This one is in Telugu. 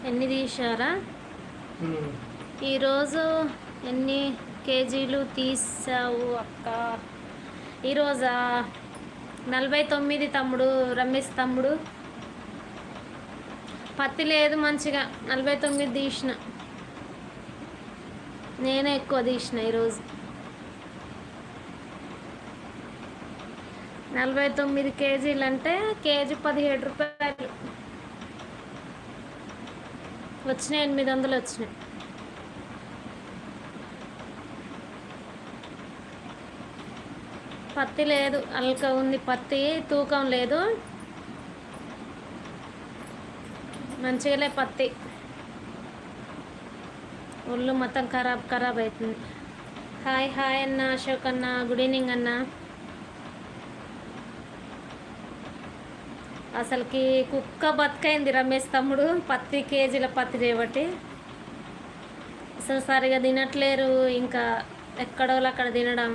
ఎన్ని తీశారా ఈరోజు? ఎన్ని కేజీలు తీసావు అక్క? ఈరోజా 49 తమ్ముడు, రమేష్ తమ్ముడు. పత్తి లేదు మంచిగా, 49 తీసిన. నేనే ఎక్కువ తీసిన ఈరోజు. 49 కేజీలు అంటే కేజీ 17 రూపాయలు వచ్చినాయి. 800 వచ్చినాయి. పత్తి లేదు, అల్క ఉంది పత్తి, తూకం లేదు. మంచిగాలే పత్తి, ఒళ్ళు మొత్తం ఖరాబ్ అవుతుంది. హాయ్ హాయ్ అన్న, అశోక్ అన్న, గుడ్ ఈవినింగ్ అన్న. అసలుకి కుక్క బతుకైంది రమేష్ తమ్ముడు, పత్తి కేజీల పత్తి చేయబట్టి. అసలు సరిగా తినట్లేరు, ఇంకా ఎక్కడోళ్ళు అక్కడ తినడం.